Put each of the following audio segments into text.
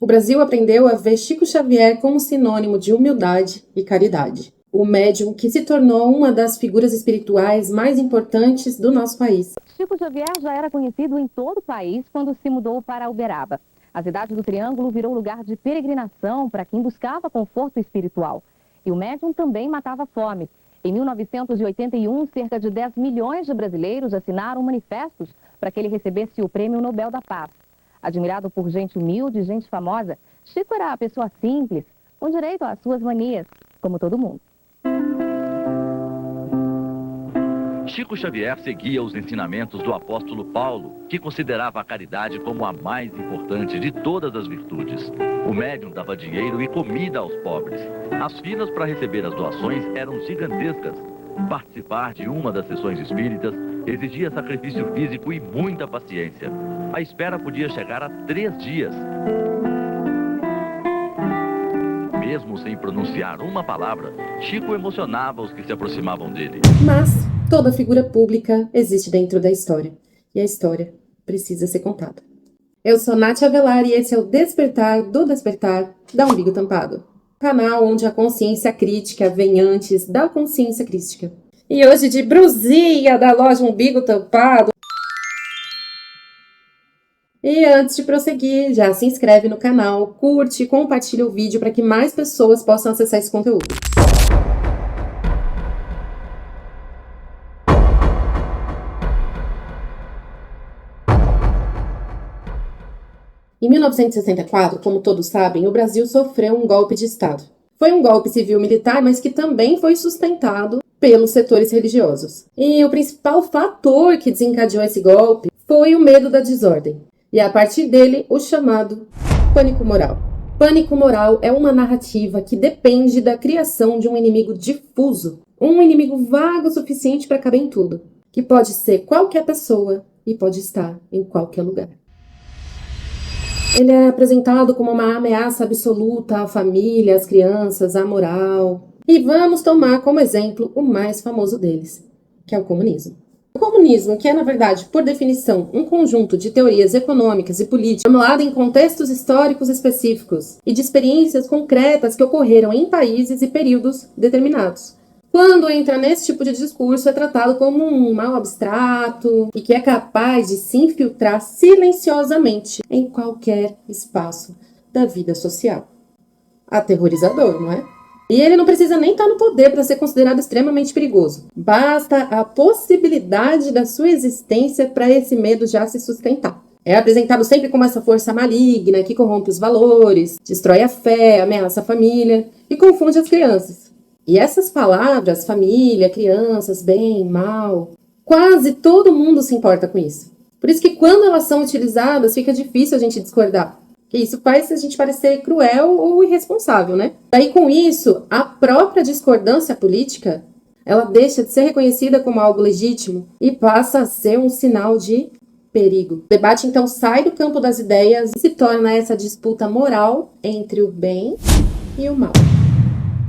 O Brasil aprendeu a ver Chico Xavier como sinônimo de humildade e caridade. O médium que se tornou uma das figuras espirituais mais importantes do nosso país. Chico Xavier já era conhecido em todo o país quando se mudou para Uberaba. A cidade do Triângulo virou lugar de peregrinação para quem buscava conforto espiritual. E o médium também matava fome. Em 1981, cerca de 10 milhões de brasileiros assinaram manifestos para que ele recebesse o Prêmio Nobel da Paz. Admirado por gente humilde e gente famosa, Chico era a pessoa simples, com direito às suas manias, como todo mundo. Chico Xavier seguia os ensinamentos do apóstolo Paulo, que considerava a caridade como a mais importante de todas as virtudes. O médium dava dinheiro e comida aos pobres. As filas para receber as doações eram gigantescas. Participar de uma das sessões espíritas exigia sacrifício físico e muita paciência. A espera podia chegar a 3 dias. Mesmo sem pronunciar uma palavra, Chico emocionava os que se aproximavam dele. Mas toda figura pública existe dentro da história. E a história precisa ser contada. Eu sou Nath Avelar e esse é o Despertar do Despertar da Umbigo Tampado. Canal onde a consciência crítica vem antes da consciência crística. E hoje de brusinha da loja Umbigo Tampado. E antes de prosseguir, já se inscreve no canal, curte e compartilha o vídeo para que mais pessoas possam acessar esse conteúdo. Em 1964, como todos sabem, o Brasil sofreu um golpe de Estado. Foi um golpe civil-militar, mas que também foi sustentado pelos setores religiosos. E o principal fator que desencadeou esse golpe foi o medo da desordem. E a partir dele, o chamado pânico moral. Pânico moral é uma narrativa que depende da criação de um inimigo difuso, um inimigo vago o suficiente para caber em tudo, que pode ser qualquer pessoa e pode estar em qualquer lugar. Ele é apresentado como uma ameaça absoluta à família, às crianças, à moral. E vamos tomar como exemplo o mais famoso deles, que é o comunismo. O comunismo, que é, na verdade, por definição, um conjunto de teorias econômicas e políticas formulado em contextos históricos específicos e de experiências concretas que ocorreram em países e períodos determinados. Quando entra nesse tipo de discurso, é tratado como um mal abstrato e que é capaz de se infiltrar silenciosamente em qualquer espaço da vida social. Aterrorizador, não é? E ele não precisa nem estar no poder para ser considerado extremamente perigoso. Basta a possibilidade da sua existência para esse medo já se sustentar. É apresentado sempre como essa força maligna que corrompe os valores, destrói a fé, ameaça a família e confunde as crianças. E essas palavras, família, crianças, bem, mal, quase todo mundo se importa com isso. Por isso que quando elas são utilizadas, fica difícil a gente discordar. Que isso faz a gente parecer cruel ou irresponsável, né? Daí com isso, a própria discordância política, ela deixa de ser reconhecida como algo legítimo e passa a ser um sinal de perigo. O debate então sai do campo das ideias e se torna essa disputa moral entre o bem e o mal.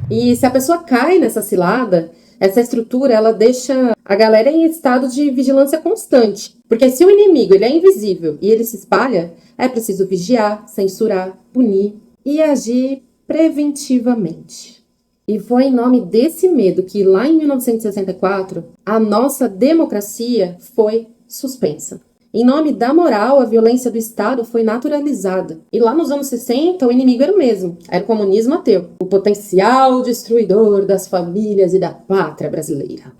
E se a pessoa cai nessa cilada, essa estrutura ela deixa a galera em estado de vigilância constante. Porque se o inimigo ele é invisível e ele se espalha, é preciso vigiar, censurar, punir e agir preventivamente. E foi em nome desse medo que lá em 1964 a nossa democracia foi suspensa. Em nome da moral, a violência do Estado foi naturalizada. E lá nos anos 60, o inimigo era o mesmo. Era o comunismo ateu. O potencial destruidor das famílias e da pátria brasileira.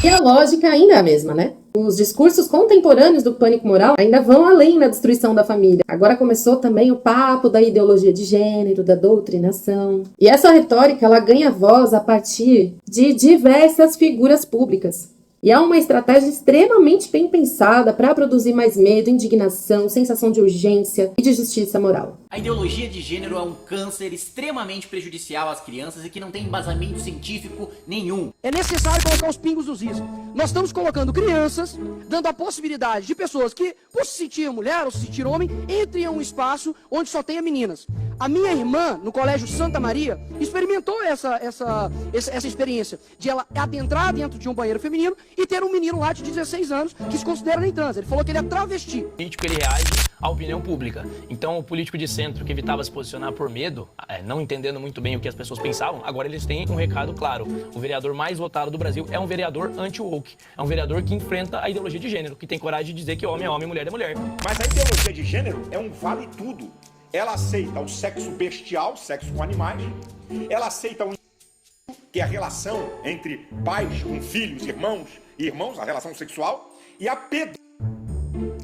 E a lógica ainda é a mesma, né? Os discursos contemporâneos do pânico moral ainda vão além da destruição da família. Agora começou também o papo da ideologia de gênero, da doutrinação. E essa retórica, ela ganha voz a partir de diversas figuras públicas. E é uma estratégia extremamente bem pensada para produzir mais medo, indignação, sensação de urgência e de justiça moral. A ideologia de gênero é um câncer extremamente prejudicial às crianças e que não tem embasamento científico nenhum. É necessário colocar os pingos nos is. Nós estamos colocando crianças, dando a possibilidade de pessoas que, por se sentir mulher ou se sentir homem, entrem em um espaço onde só tenha meninas. A minha irmã, no Colégio Santa Maria, experimentou essa experiência de ela adentrar dentro de um banheiro feminino e ter um menino lá de 16 anos que se considera nem trans. Ele falou que ele é travesti. O político, ele reage à opinião pública. Então, o político de centro que evitava se posicionar por medo, não entendendo muito bem o que as pessoas pensavam, agora eles têm um recado claro. O vereador mais votado do Brasil é um vereador anti-woke. É um vereador que enfrenta a ideologia de gênero, que tem coragem de dizer que homem é homem, mulher é mulher. Mas a ideologia de gênero é um vale tudo. Ela aceita o sexo bestial, sexo com animais. Ela aceita que é a relação entre pais com filhos, irmãos, a relação sexual. E a pedofilia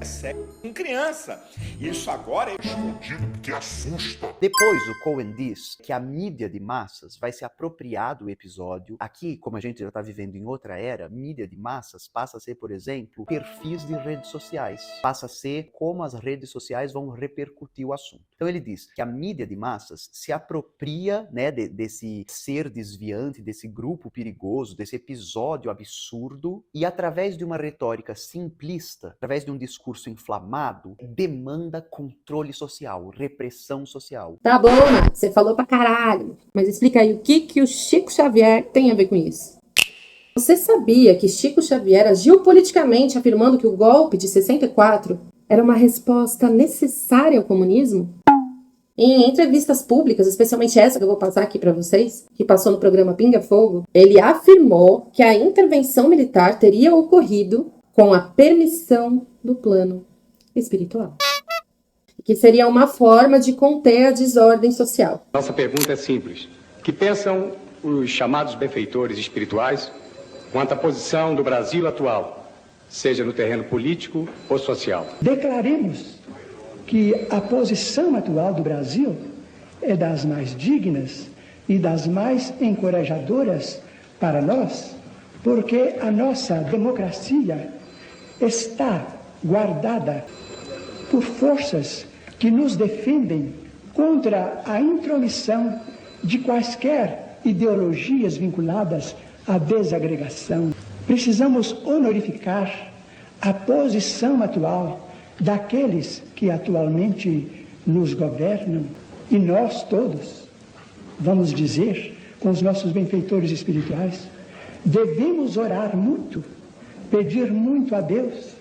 é sexo com criança. Isso agora é escondido porque assusta. Depois, o Cohen diz que a mídia de massas vai se apropriar do episódio. Aqui, como a gente já está vivendo em outra era, mídia de massas passa a ser, por exemplo, perfis de redes sociais. Passa a ser como as redes sociais vão repercutir o assunto. Então ele diz que a mídia de massas se apropria, né, desse ser desviante, desse grupo perigoso, desse episódio absurdo, e através de uma retórica simplista, através de um discurso inflamado, demanda controle social, repressão social. Tá bom, Nath, você falou pra caralho. Mas explica aí o que o Chico Xavier tem a ver com isso. Você sabia que Chico Xavier agiu politicamente afirmando que o golpe de 64 era uma resposta necessária ao comunismo? Em entrevistas públicas, especialmente essa que eu vou passar aqui pra vocês, que passou no programa Pinga Fogo, ele afirmou que a intervenção militar teria ocorrido com a permissão do plano espiritual, que seria uma forma de conter a desordem social. Nossa pergunta é simples. O que pensam os chamados benfeitores espirituais quanto à posição do Brasil atual, seja no terreno político ou social? Declaremos que a posição atual do Brasil é das mais dignas e das mais encorajadoras para nós, porque a nossa democracia está guardada por forças que nos defendem contra a intromissão de quaisquer ideologias vinculadas à desagregação. Precisamos honorificar a posição atual daqueles que atualmente nos governam, e nós todos, vamos dizer, com os nossos benfeitores espirituais, devemos orar muito, pedir muito a Deus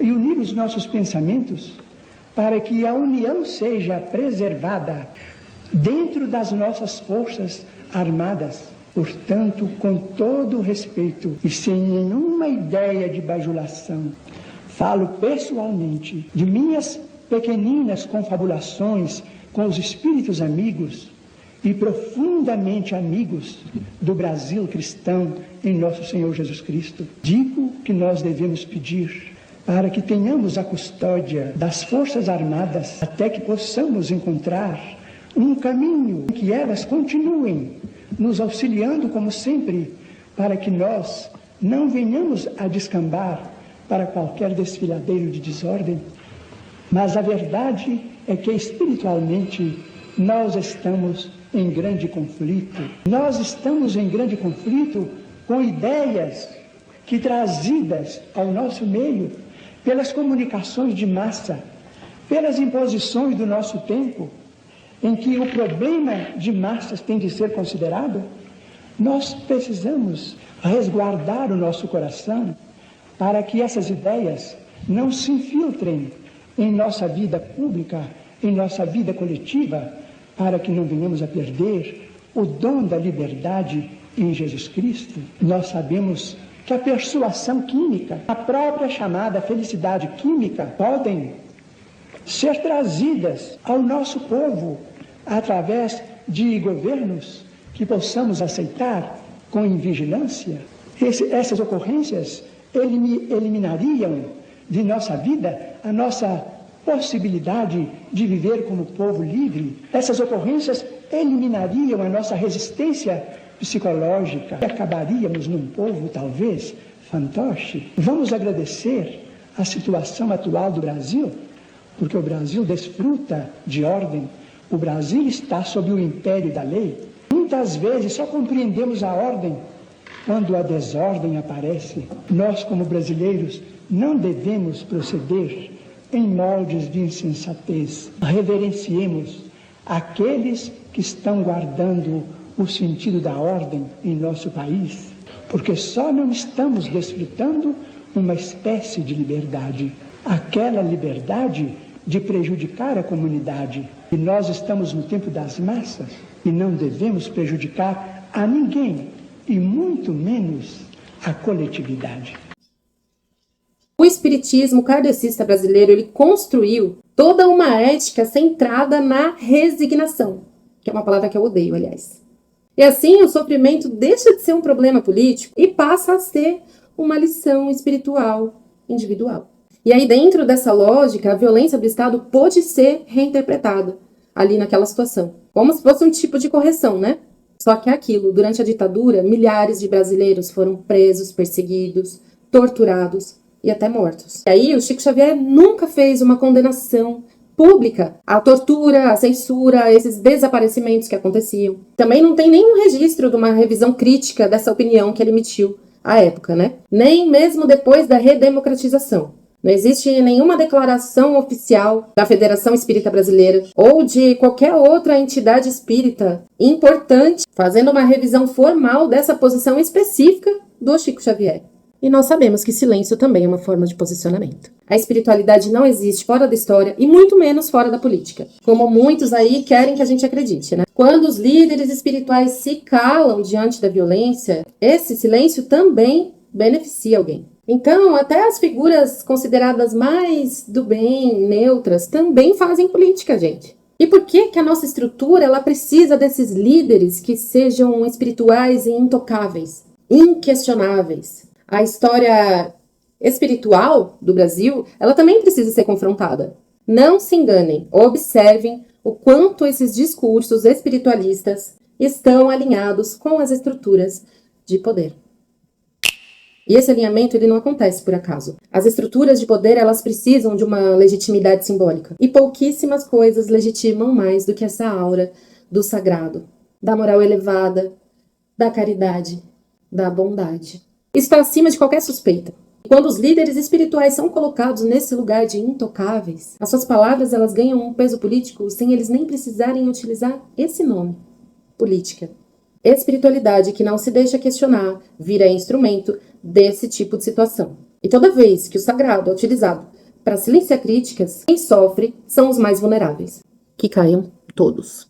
e unir os nossos pensamentos para que a união seja preservada dentro das nossas forças armadas. Portanto, com todo respeito e sem nenhuma ideia de bajulação, falo pessoalmente de minhas pequeninas confabulações com os espíritos amigos e profundamente amigos do Brasil cristão em nosso Senhor Jesus Cristo. Digo que nós devemos pedir para que tenhamos a custódia das Forças Armadas até que possamos encontrar um caminho em que elas continuem nos auxiliando como sempre, para que nós não venhamos a descambar para qualquer desfiladeiro de desordem. Mas a verdade é que espiritualmente nós estamos em grande conflito. Nós estamos em grande conflito com ideias que, trazidas ao nosso meio pelas comunicações de massa, pelas imposições do nosso tempo, em que o problema de massas tem de ser considerado, nós precisamos resguardar o nosso coração para que essas ideias não se infiltrem em nossa vida pública, em nossa vida coletiva, para que não venhamos a perder o dom da liberdade em Jesus Cristo. Nós sabemos que a persuasão química, a própria chamada felicidade química, podem ser trazidas ao nosso povo através de governos que possamos aceitar com invigilância. Essas ocorrências eliminariam de nossa vida a nossa possibilidade de viver como povo livre. Essas ocorrências eliminariam a nossa resistência psicológica e acabaríamos num povo, talvez, fantoche. Vamos agradecer a situação atual do Brasil, porque o Brasil desfruta de ordem. O Brasil está sob o império da lei. Muitas vezes só compreendemos a ordem quando a desordem aparece. Nós, como brasileiros, não devemos proceder em moldes de insensatez. Reverenciemos aqueles que estão guardando o sentido da ordem em nosso país, porque só não estamos desfrutando uma espécie de liberdade, aquela liberdade de prejudicar a comunidade. E nós estamos no tempo das massas e não devemos prejudicar a ninguém, e muito menos a coletividade. O espiritismo kardecista brasileiro, ele construiu toda uma ética centrada na resignação, que é uma palavra que eu odeio, aliás. E assim, o sofrimento deixa de ser um problema político e passa a ser uma lição espiritual individual. E aí, dentro dessa lógica, a violência do Estado pôde ser reinterpretada ali naquela situação, como se fosse um tipo de correção, né? Só que é aquilo, durante a ditadura, milhares de brasileiros foram presos, perseguidos, torturados e até mortos. E aí, o Chico Xavier nunca fez uma condenação pública à tortura, à censura, a esses desaparecimentos que aconteciam. Também não tem nenhum registro de uma revisão crítica dessa opinião que ele emitiu à época, né? Nem mesmo depois da redemocratização. Não existe nenhuma declaração oficial da Federação Espírita Brasileira ou de qualquer outra entidade espírita importante fazendo uma revisão formal dessa posição específica do Chico Xavier. E nós sabemos que silêncio também é uma forma de posicionamento. A espiritualidade não existe fora da história e muito menos fora da política, como muitos aí querem que a gente acredite, né? Quando os líderes espirituais se calam diante da violência, esse silêncio também beneficia alguém. Então, até as figuras consideradas mais do bem, neutras, também fazem política, gente. E por que a nossa estrutura ela precisa desses líderes que sejam espirituais e intocáveis, inquestionáveis? A história espiritual do Brasil, ela também precisa ser confrontada. Não se enganem, observem o quanto esses discursos espiritualistas estão alinhados com as estruturas de poder. E esse alinhamento ele não acontece por acaso. As estruturas de poder elas precisam de uma legitimidade simbólica. E pouquíssimas coisas legitimam mais do que essa aura do sagrado, da moral elevada, da caridade, da bondade. Isso está acima de qualquer suspeita. Quando os líderes espirituais são colocados nesse lugar de intocáveis, as suas palavras elas ganham um peso político sem eles nem precisarem utilizar esse nome, política. Espiritualidade que não se deixa questionar vira instrumento desse tipo de situação. E toda vez que o sagrado é utilizado para silenciar críticas, quem sofre são os mais vulneráveis. Que caiam todos.